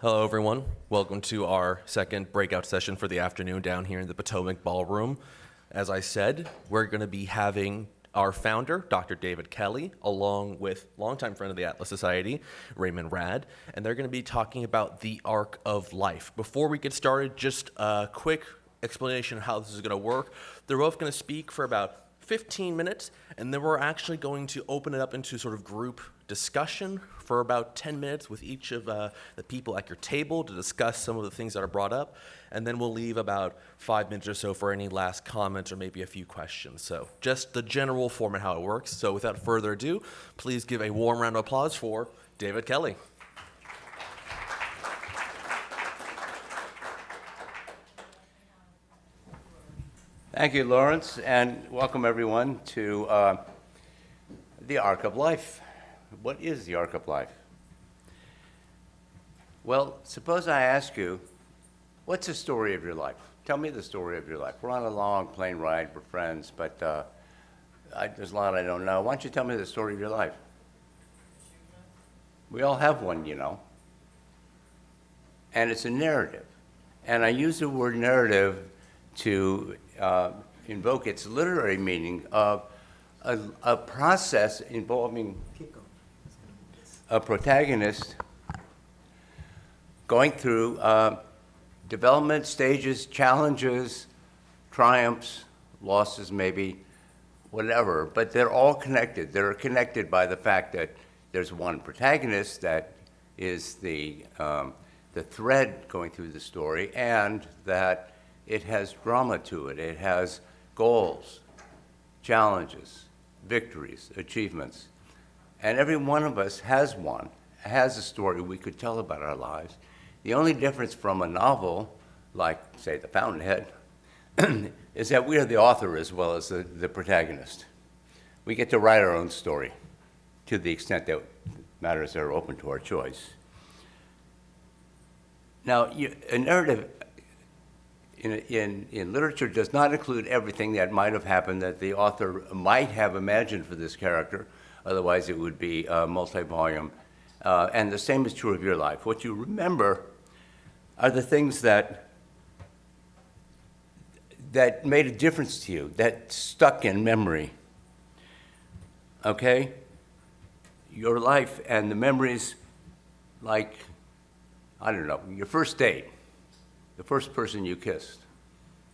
Hello, everyone. Welcome to our second breakout session for the afternoon down here in the Potomac Ballroom. As I said, we're going to be having our founder, Dr. David Kelley, along with longtime friend of the Atlas Society, Raymond Raad, and they're going to be talking about the arc of life. Before we get started, just a quick explanation of how this is going to work. They're both going to speak for about 15 minutes, and then we're actually going to open it up into sort of group discussion for about 10 minutes with each of the people at your table to discuss some of the things that are brought up, and then we'll leave about 5 minutes or so for any last comments or maybe a few questions. So just the general format how it works. So without further ado, please give a warm round of applause for David Kelley. Thank you, Lawrence, and welcome everyone to the arc of life. What is the arc of life? Well, suppose I ask you, what's the story of your life? Tell me the story of your life. We're on a long plane ride, we're friends, but there's a lot I don't know. Why don't you tell me the story of your life? We all have one, you know. And it's a narrative. And I use the word narrative to invoke its literary meaning of a process involving a protagonist going through development stages, challenges, triumphs, losses maybe, whatever, but they're all connected. They're connected by the fact that there's one protagonist that is the thread going through the story, and that it has drama to it. It has goals, challenges, victories, achievements. And every one of us has one, has a story we could tell about our lives. The only difference from a novel, like, say, The Fountainhead, is that we are the author as well as the protagonist. We get to write our own story to the extent that matters are open to our choice. Now, a narrative in literature does not include everything that might have happened that the author might have imagined for this character. Otherwise, it would be multi-volume. And the same is true of your life. What you remember are the things that made a difference to you, that stuck in memory. Okay? Your life and the memories, like, I don't know, your first date, the first person you kissed.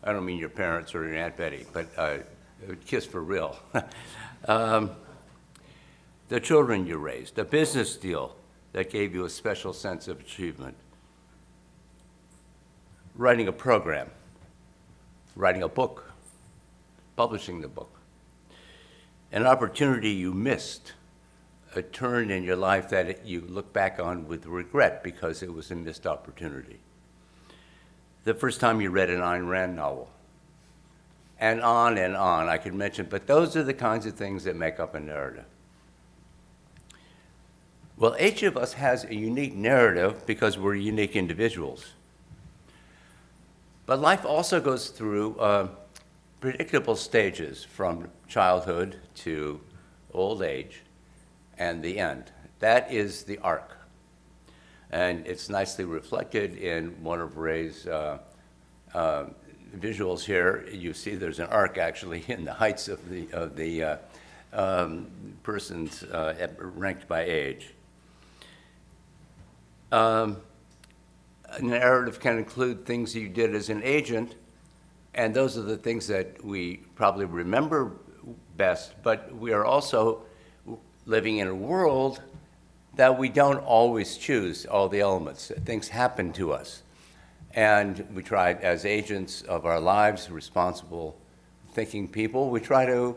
I don't mean your parents or your Aunt Betty, but kiss for real. The children you raised, a business deal that gave you a special sense of achievement, writing a program, writing a book, publishing the book, an opportunity you missed, a turn in your life that you look back on with regret because it was a missed opportunity. The first time you read an Ayn Rand novel, and on I could mention, but those are the kinds of things that make up a narrative. Well, each of us has a unique narrative because we're unique individuals. But life also goes through predictable stages from childhood to old age and the end. That is the arc. And it's nicely reflected in one of Ray's visuals here. You see there's an arc actually in the heights of the persons ranked by age. A narrative can include things you did as an agent, and those are the things that we probably remember best, but we are also living in a world that we don't always choose all the elements. Things happen to us. And we try, as agents of our lives, responsible thinking people, we try to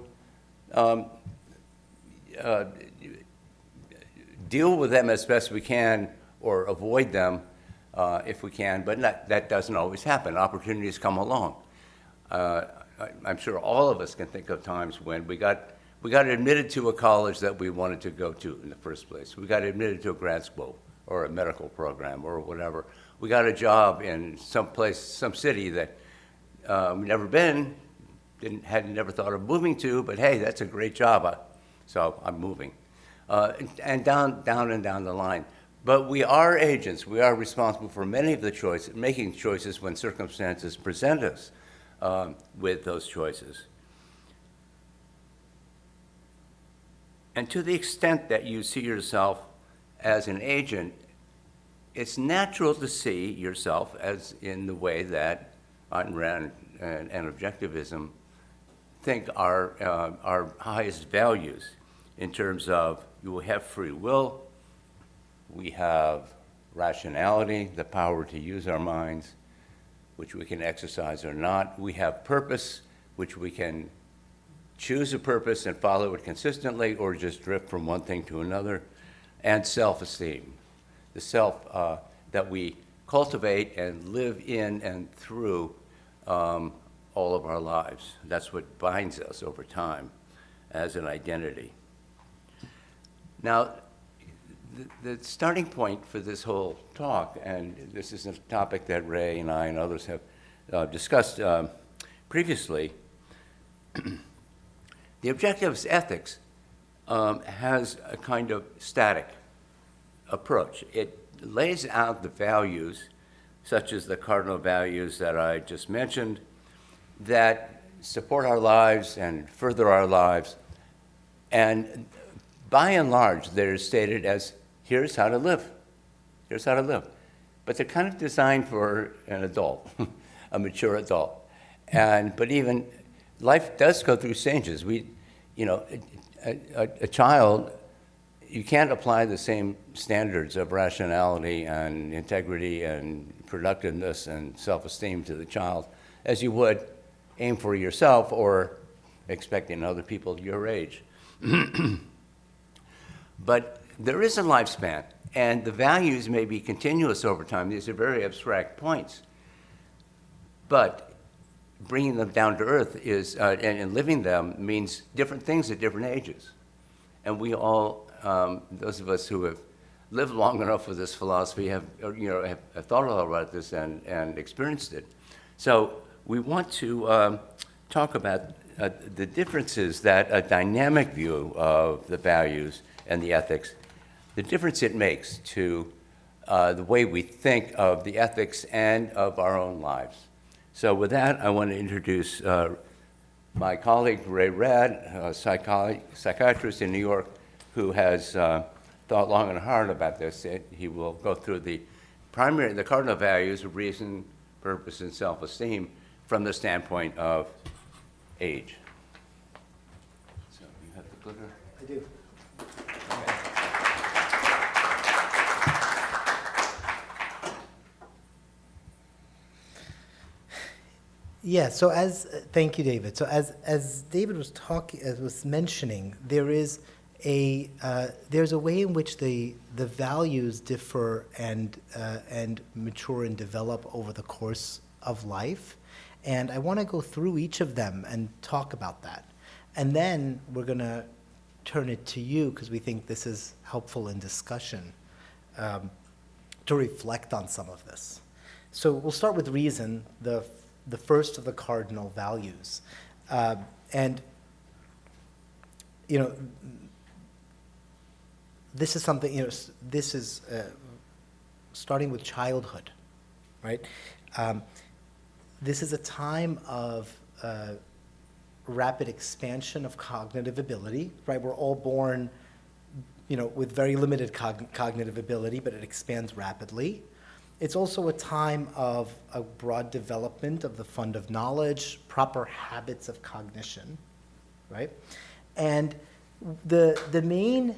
deal with them as best we can or avoid them if we can, but that doesn't always happen. Opportunities come along. I'm sure all of us can think of times when we got admitted to a college that we wanted to go to in the first place. We got admitted to a grad school or a medical program or whatever. We got a job in some place, some city that we've never been, had never thought of moving to, but hey, that's a great job, so I'm moving. And down the line. But we are agents. We are responsible for many of the choices, making choices when circumstances present us with those choices. And to the extent that you see yourself as an agent, it's natural to see yourself as in the way that Ayn Rand and Objectivism think are our highest values in terms of you have free will, we have rationality, the power to use our minds, which we can exercise or not. We have purpose, which we can choose a purpose and follow it consistently or just drift from one thing to another. And self-esteem, the self that we cultivate and live in and through all of our lives. That's what binds us over time as an identity. Now, the starting point for this whole talk, and this is a topic that Ray and I and others have discussed previously, the objectivist ethics has a kind of static approach. It lays out the values, such as the cardinal values that I just mentioned, that support our lives and further our lives. And by and large, they're stated as, here's how to live. Here's how to live. But they're kind of designed for an adult, a mature adult. But even life does go through stages. A child, you can't apply the same standards of rationality and integrity and productiveness and self-esteem to the child as you would aim for yourself or expecting other people your age. But there is a lifespan, and the values may be continuous over time. These are very abstract points. But bringing them down to earth is, and living them means different things at different ages. And we all, those of us who have lived long enough with this philosophy have thought a lot about this and experienced it. So we want to talk about the differences that a dynamic view of the values and the ethics, the difference it makes to the way we think of the ethics and of our own lives. So with that, I want to introduce my colleague, Ray Raad, a psychiatrist in New York, who has thought long and hard about this. He will go through the cardinal values of reason, purpose, and self-esteem from the standpoint of age. So you have the clicker? I do. Yeah. So thank you, David. So as David was mentioning, there's a way in which the values differ and mature and develop over the course of life, and I want to go through each of them and talk about that, and then we're going to turn it to you because we think this is helpful in discussion to reflect on some of this. So we'll start with reason, the first of the cardinal values. And, this is something, this is starting with childhood, right? This is a time of rapid expansion of cognitive ability, right? We're all born, with very limited cognitive ability, but it expands rapidly. It's also a time of a broad development of the fund of knowledge, proper habits of cognition, right? And the main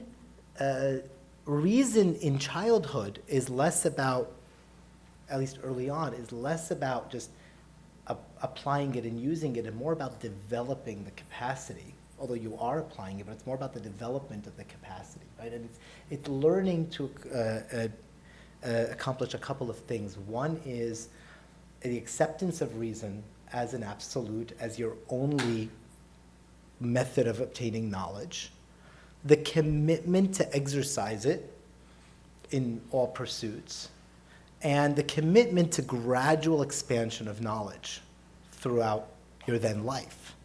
reason in childhood is less about, at least early on, is less about just applying it and using it and more about developing the capacity, although you are applying it, but it's more about the development of the capacity, right? And it's learning to accomplish a couple of things. One is the acceptance of reason as an absolute, as your only method of obtaining knowledge, the commitment to exercise it in all pursuits, and the commitment to gradual expansion of knowledge throughout your then life.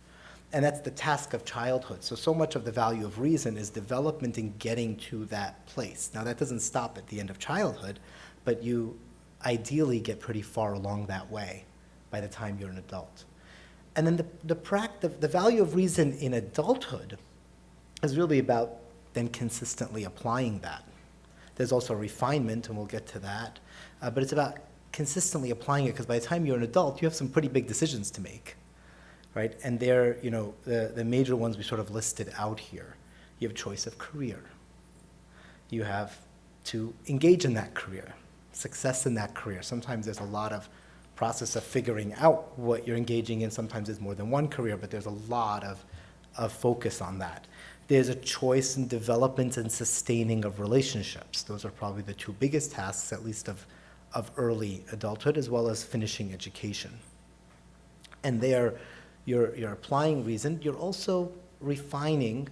And that's the task of childhood. So much of the value of reason is development in getting to that place. Now, that doesn't stop at the end of childhood, but you ideally get pretty far along that way by the time you're an adult. And then the value of reason in adulthood is really about then consistently applying that. There's also refinement, and we'll get to that, but it's about consistently applying it, because by the time you're an adult, you have some pretty big decisions to make. Right? And they're, the major ones we sort of listed out here. You have choice of career. You have to engage in that career, success in that career. Sometimes there's a lot of process of figuring out what you're engaging in. Sometimes there's more than one career, but there's a lot of focus on that. There's a choice in development and sustaining of relationships. Those are probably the two biggest tasks, at least of early adulthood, as well as finishing education. And you're applying reason. You're also refining.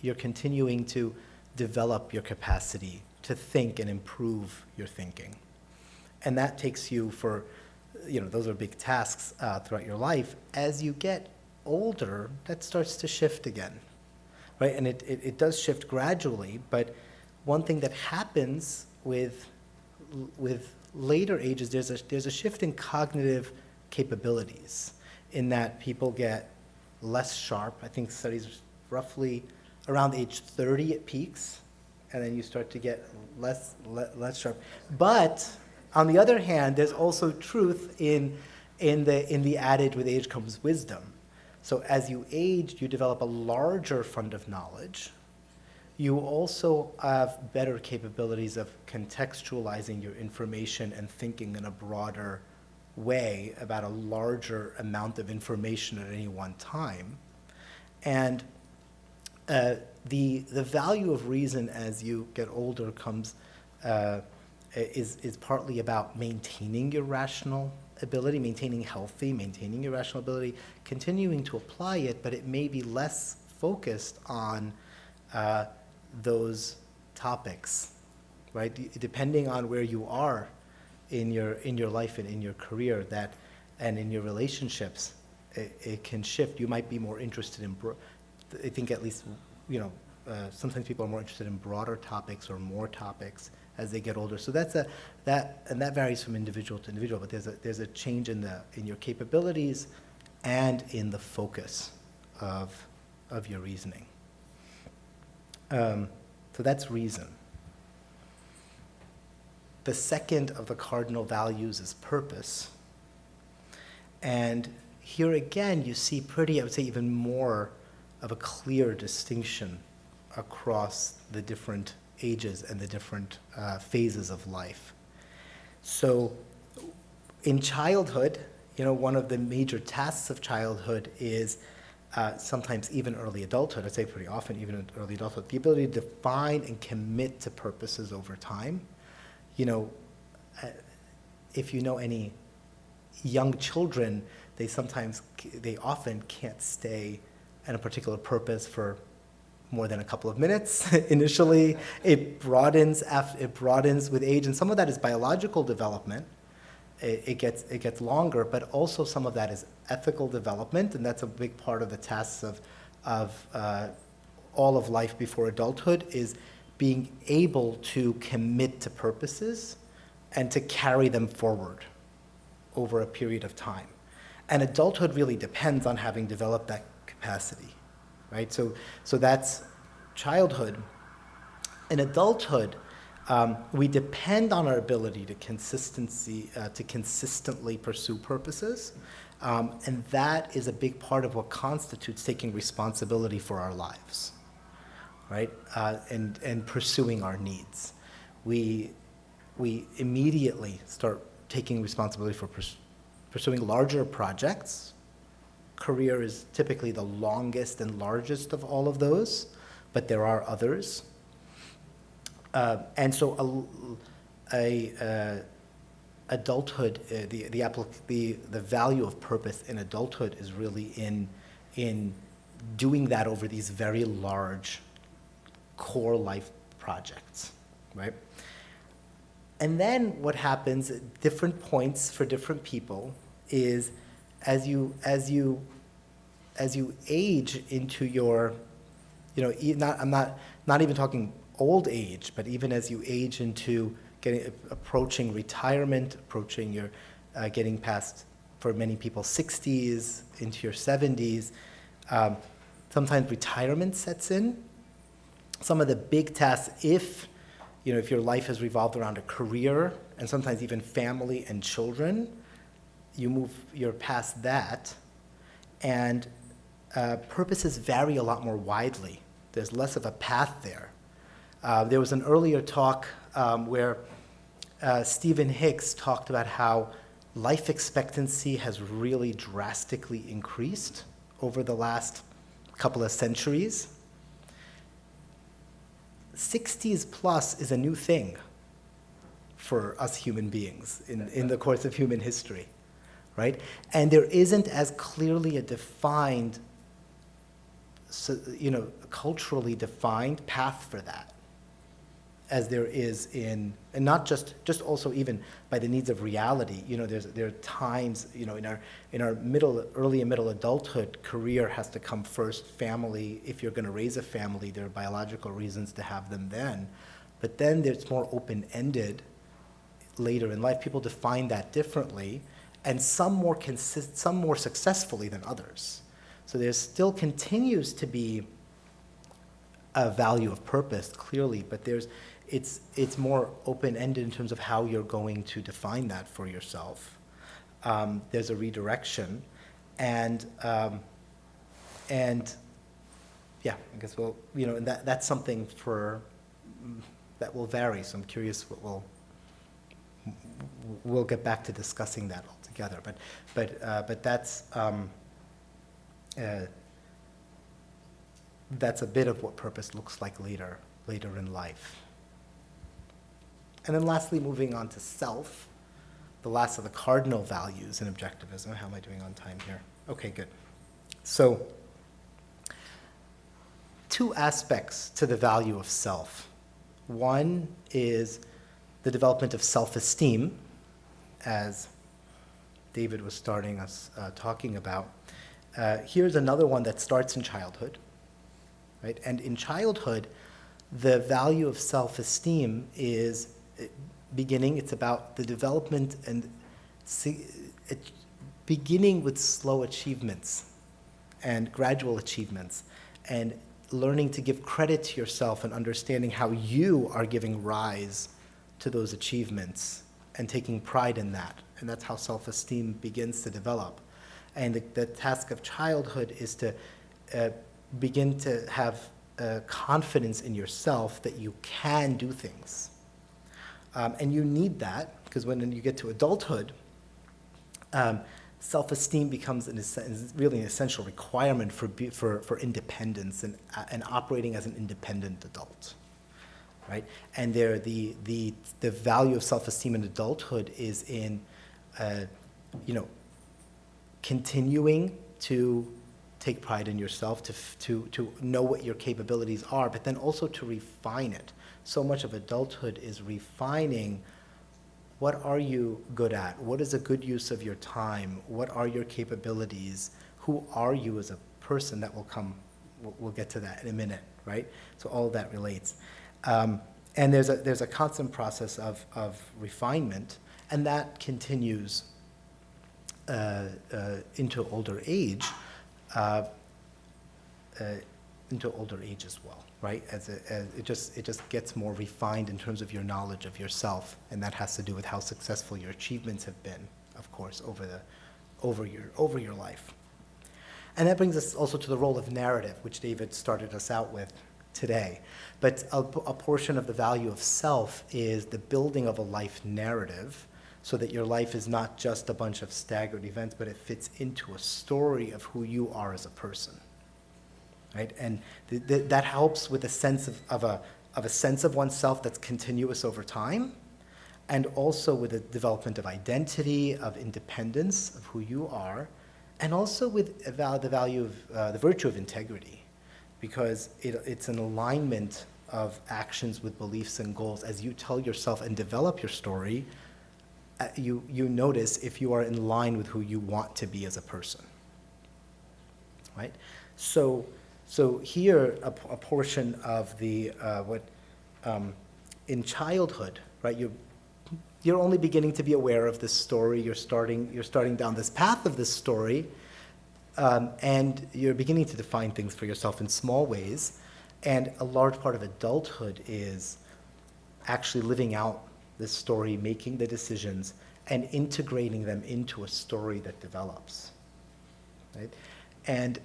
You're continuing to develop your capacity to think and improve your thinking. And that takes you for, those are big tasks throughout your life. As you get older, that starts to shift again, right? And it does shift gradually, but one thing that happens with later ages, there's a shift in cognitive capabilities, in that people get less sharp. I think studies roughly around age 30 it peaks, and then you start to get less sharp. But on the other hand, there's also truth in the adage, with age comes wisdom. So as you age, you develop a larger fund of knowledge. You also have better capabilities of contextualizing your information and thinking in a broader way about a larger amount of information at any one time. And the value of reason as you get older is partly about maintaining your rational ability, maintaining your rational ability, continuing to apply it, but it may be less focused on those topics, right? Depending on where you are in your life and in your career, and in your relationships, it can shift. You might be more interested in, I think at least, sometimes people are more interested in broader topics or more topics as they get older. So that varies from individual to individual, but there's a change in your capabilities and in the focus of your reasoning. So that's reason. The second of the cardinal values is purpose. And here again, you see I would say even more of a clear distinction across the different ages and the different phases of life. So in childhood, one of the major tasks of childhood is sometimes even early adulthood, I'd say pretty often even in early adulthood, the ability to define and commit to purposes over time. If you know any young children, they often can't stay in a particular purpose for more than a couple of minutes. Initially, it broadens with age, and some of that is biological development. It gets longer, but also some of that is ethical development, and that's a big part of the tasks of all of life before adulthood, is being able to commit to purposes and to carry them forward over a period of time. And adulthood really depends on having developed that capacity, right? So that's childhood. In adulthood, we depend on our ability to consistently pursue purposes, and that is a big part of what constitutes taking responsibility for our lives, right? And pursuing our needs. We immediately start taking responsibility for pursuing larger projects. Career is typically the longest and largest of all of those, but there are others. And so adulthood, the value of purpose in adulthood is really in doing that over these very large core life projects, right? And then what happens at different points for different people is as you as you age into your, I'm not even talking old age, but even as you age into approaching retirement, approaching your, getting past, for many people, 60s, into your 70s, sometimes retirement sets in. Some of the big tasks, if your life has revolved around a career, and sometimes even family and children, you're past that, and purposes vary a lot more widely. There's less of a path there. There was an earlier talk where Stephen Hicks talked about how life expectancy has really drastically increased over the last couple of centuries. 60s plus is a new thing for us human beings in the course of human history, right? And there isn't as clearly a defined, culturally defined path for that as there is and not just also even by the needs of reality. There are times, in our early and middle adulthood, career has to come first, family. If you're going to raise a family, there are biological reasons to have them then. But then it's more open-ended later in life. People define that differently, and some more successfully than others. So there still continues to be a value of purpose, clearly, but it's more open-ended in terms of how you're going to define that for yourself. There's a redirection, and yeah, I guess and that's something that will vary. So I'm curious what we'll get back to discussing that altogether. But that's a bit of what purpose looks like later in life. And then lastly, moving on to self, the last of the cardinal values in objectivism. How am I doing on time here? Okay, good. So, two aspects to the value of self. One is the development of self-esteem, as David was starting us talking about. Here's another one that starts in childhood, right? And in childhood, the value of self-esteem is it's about the development and beginning with slow achievements and gradual achievements, and learning to give credit to yourself and understanding how you are giving rise to those achievements and taking pride in that. And that's how self-esteem begins to develop. And the task of childhood is to begin to have confidence in yourself that you can do things. And you need that, because when you get to adulthood, self-esteem becomes really an essential requirement for independence and operating as an independent adult, right? And the value of self-esteem in adulthood is in, continuing to take pride in yourself, to know what your capabilities are, but then also to refine it. So much of adulthood is refining what are you good at? What is a good use of your time? What are your capabilities? Who are you as a person? That will come, we'll get to that in a minute, right? So all of that relates. And there's a constant process of refinement, and that continues into older age, as well, right? As it just gets more refined in terms of your knowledge of yourself, and that has to do with how successful your achievements have been, of course, over your life. And that brings us also to the role of narrative, which David started us out with today. But a portion of the value of self is the building of a life narrative, so that your life is not just a bunch of staggered events, but it fits into a story of who you are as a person, right? And that helps with a sense of a sense of oneself that's continuous over time, and also with the development of identity, of independence, of who you are, and also with the value of the virtue of integrity, because it's an alignment of actions with beliefs and goals. As you tell yourself and develop your story, you notice if you are in line with who you want to be as a person, right? So here, a portion of the, in childhood, right, you're only beginning to be aware of this story, you're starting down this path of this story, and you're beginning to define things for yourself in small ways, and a large part of adulthood is actually living out this story, making the decisions, and integrating them into a story that develops, right? And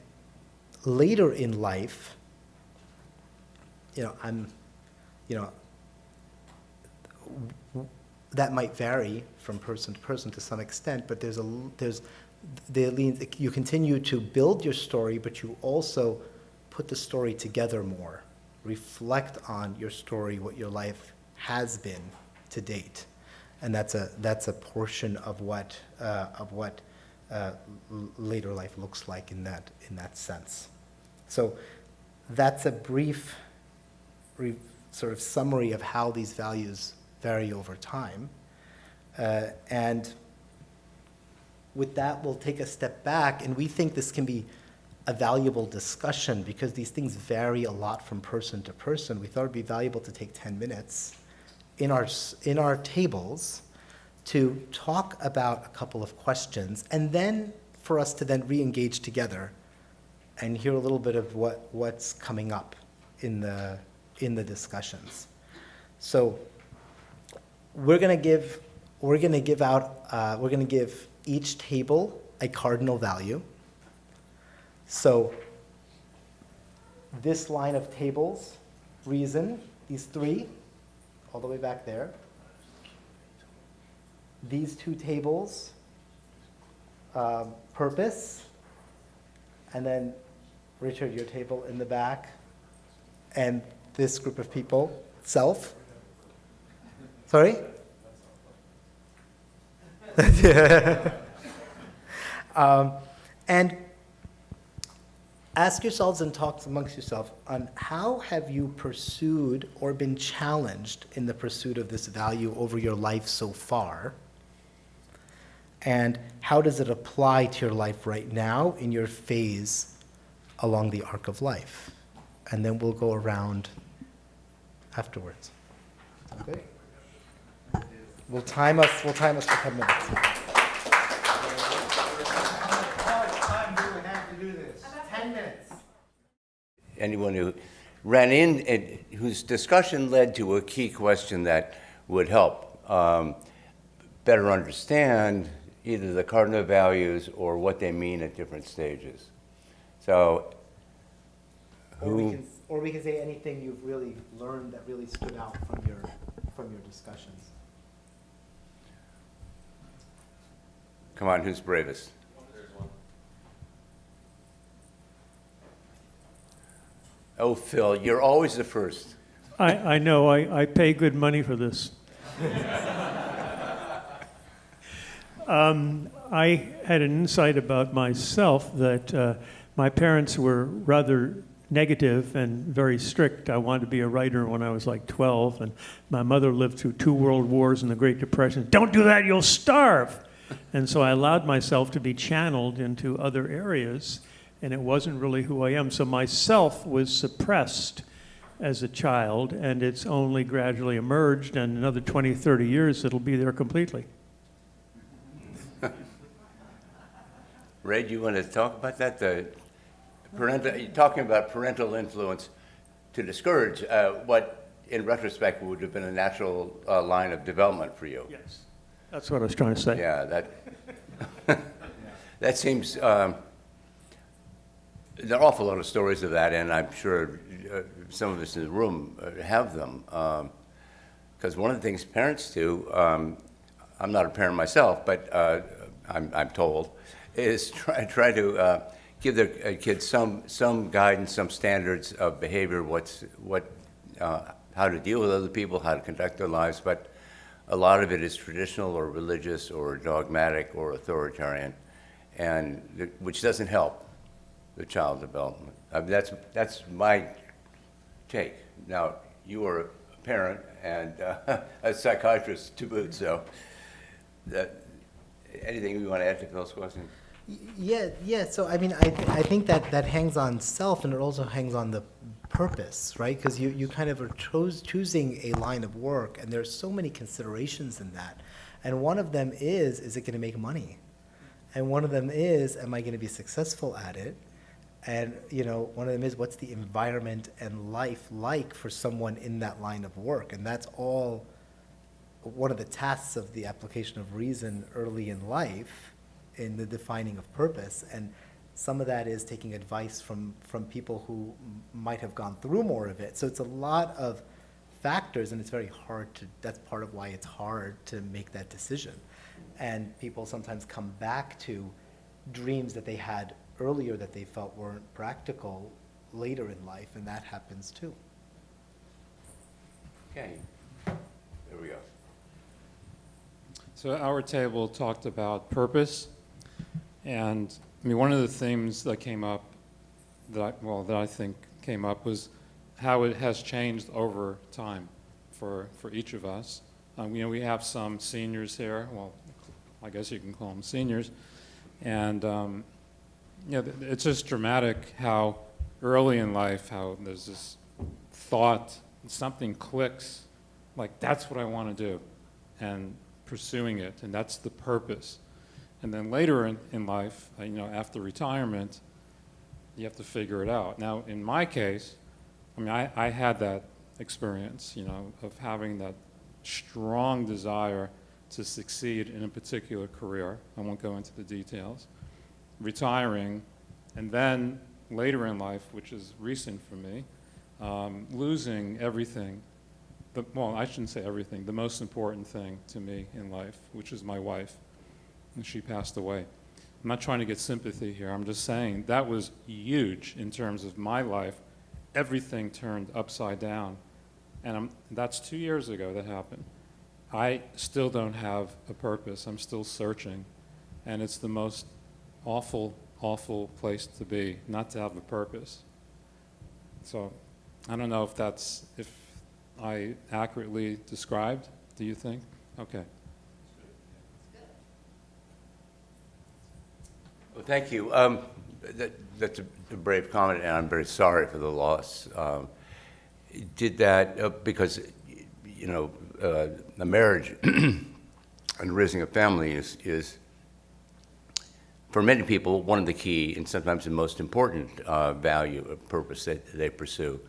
later in life, that might vary from person to person to some extent, but you continue to build your story, but you also put the story together more, reflect on your story, what your life has been to date, and that's a portion of what later life looks like in that sense. So that's a brief sort of summary of how these values vary over time, and with that, we'll take a step back, and we think this can be a valuable discussion because these things vary a lot from person to person. We thought it'd be valuable to take 10 minutes in our tables to talk about a couple of questions, and then for us to then re-engage together and hear a little bit of what's coming up in the discussions. So we're going to give each table a cardinal value. So this line of tables, reason, these three, all the way back there. These two tables, purpose, and then Richard, your table in the back, and this group of people, self. Sorry? And ask yourselves and talk amongst yourself on how have you pursued or been challenged in the pursuit of this value over your life so far, and how does it apply to your life right now in your phase along the arc of life? And then we'll go around afterwards. Okay? We'll time us for 10 minutes. How much time do we have to do this? 10 minutes. Anyone who ran in and whose discussion led to a key question that would help better understand either the cardinal values or what they mean at different stages. So, Or we can say anything you've really learned that really stood out from your discussions. Come on, who's bravest? Oh, Phil, you're always the first. I know, I pay good money for this. I had an insight about myself that my parents were rather negative and very strict. I wanted to be a writer when I was like 12, and my mother lived through 2 world wars and the Great Depression. Don't do that, you'll starve. And so I allowed myself to be channeled into other areas, and it wasn't really who I am. So myself was suppressed as a child, and it's only gradually emerged, and another 20, 30 years, it'll be there completely. Ray, do you want to talk about that? You're talking about parental influence to discourage what, in retrospect, would have been a natural line of development for you. Yes, that's what I was trying to say. Yeah, that seems, there are an awful lot of stories of that, and I'm sure some of us in the room have them. Because one of the things parents do, I'm not a parent myself, but I'm told, is try to give their kids some guidance, some standards of behavior, how to deal with other people, how to conduct their lives, but a lot of it is traditional or religious or dogmatic or authoritarian, and which doesn't help the child development. I mean, that's my take. Now, you are a parent and a psychiatrist to boot, so anything you want to add to Phil's question? Yeah. So I mean, I think that hangs on self, and it also hangs on the purpose, right? Because you kind of are choosing a line of work, and there's so many considerations in that. And one of them is it going to make money? And one of them is, am I going to be successful at it? And one of them is, what's the environment and life like for someone in that line of work? And that's all one of the tasks of the application of reason early in life, in the defining of purpose. And some of that is taking advice from people who might have gone through more of it. So it's a lot of factors, and it's very hard to, that's part of why it's hard to make that decision. And people sometimes come back to dreams that they had earlier that they felt weren't practical later in life, and that happens too. Okay, there we go. So our table talked about purpose, and I mean, one of the themes that came up, that I think came up, was how it has changed over time for each of us. We have some seniors here. Well, I guess you can call them seniors, and it's just dramatic how early in life, how there's this thought, something clicks, like that's what I want to do, and pursuing it, and that's the purpose. And then later in life, after retirement, you have to figure it out. Now, in my case, I mean, I had that experience, of having that strong desire to succeed in a particular career. I won't go into the details. Retiring, and then later in life, which is recent for me, losing everything. Well, I shouldn't say everything. The most important thing to me in life, which is my wife, and she passed away. I'm not trying to get sympathy here. I'm just saying that was huge in terms of my life. Everything turned upside down, and that's 2 years ago that happened. I still don't have a purpose. I'm still searching, and it's the most awful, awful place to be, not to have a purpose. So I don't know if I accurately described, do you think? Okay. Well, thank you. That's a brave comment, and I'm very sorry for the loss. Did that because, the marriage and raising a family is, for many people, one of the key and sometimes the most important value or purpose that they pursue.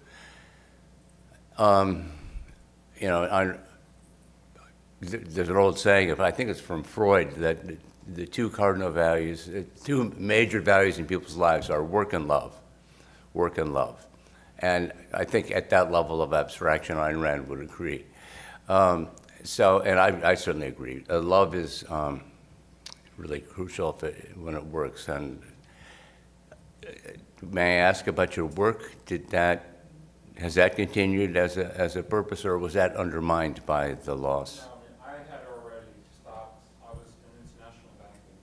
There's an old saying, I think it's from Freud, that the two cardinal values, two major values in people's lives are work and love. Work and love. And I think at that level of abstraction, Ayn Rand would agree. And I certainly agree. Love is really crucial when it works. And may I ask about your work? Has that continued as a purpose, or was that undermined by the loss? No, I had already stopped. I was in international banking,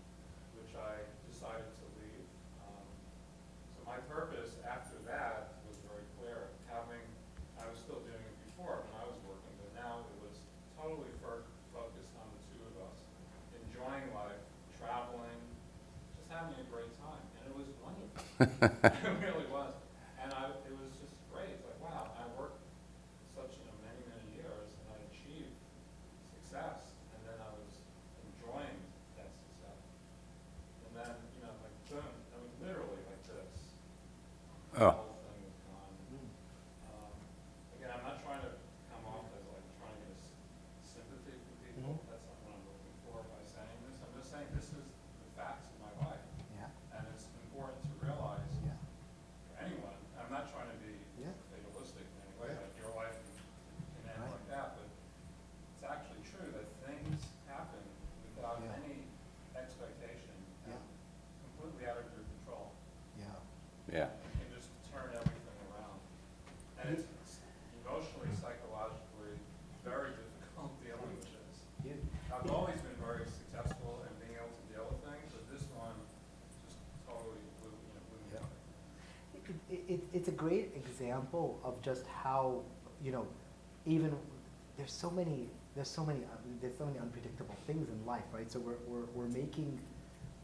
which I decided to leave. So my purpose after that was very clear. I was still doing it before when I was working, but now it was totally focused on the two of us, enjoying life, traveling, just having a great time, and it was wonderful. It really was. And it was just great. It's like, wow, I worked many, many years, and I achieved success, and then I was enjoying that success. And then, like, boom, I mean, literally like this. The Oh. whole thing was gone. Again, I'm not trying to come off as like trying to get sympathy from people. That's not what I'm looking for by saying this. I'm just saying this is the facts of my life. Yeah. And it's important to realize Yeah. for anyone, I'm not trying to be Yeah. fatalistic in any way, like your life can end like that, but it's actually true that things happen without Yeah. any expectation, and Yeah. completely out of your control. Yeah. Yeah. You can just turn everything around. And it's emotionally, psychologically very difficult dealing with this. I've always been very successful in being able to deal with things, but this one just totally blew me Yeah. away. It's a great example of just how, even there's so many unpredictable things in life, right? So we're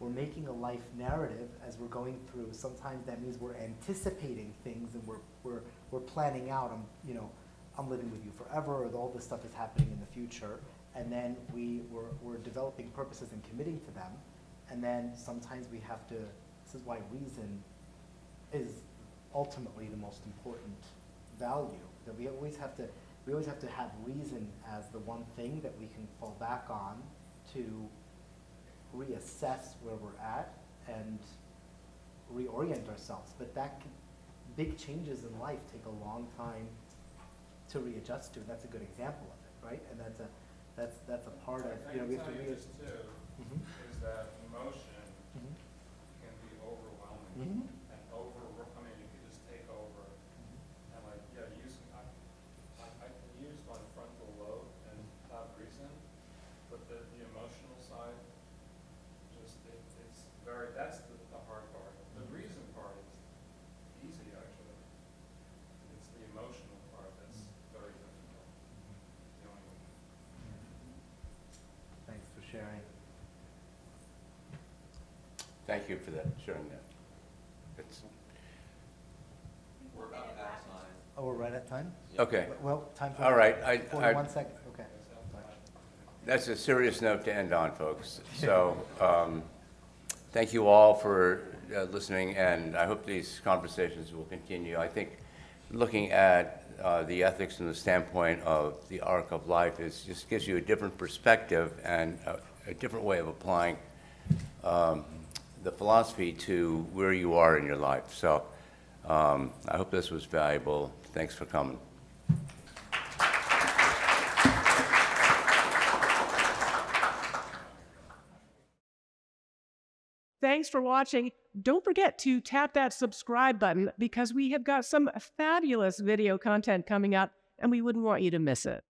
we're making a life narrative as we're going through. Sometimes that means we're anticipating things and we're planning out. I'm living with you forever, or all this stuff is happening in the future. And then we're developing purposes and committing to them. And then sometimes we have to. This is why reason is ultimately the most important value. That we always have to have reason as the one thing that we can fall back on to reassess where we're at and reorient ourselves. But big changes in life take a long time to readjust to. And that's a good example of it, right? And that's a part of, we have to this too, is that emotion can be overwhelming and it can just take over. And I can use my frontal lobe and have reason, but the emotional side, that's the hard part. The reason part is easy, actually. It's the emotional part that's very difficult dealing with. Thanks for sharing. Thank you for that, sharing that. We're about out of time. Oh, we're right at time? Okay, Well, time for. all right. 41 seconds, okay. That's a serious note to end on, folks. So, thank you all for listening, and I hope these conversations will continue. I think looking at the ethics from the standpoint of the arc of life just gives you a different perspective and a different way of applying the philosophy to where you are in your life. So I hope this was valuable. Thanks for coming. Thanks for watching. Don't forget to tap that subscribe button because we have got some fabulous video content coming up and we wouldn't want you to miss it.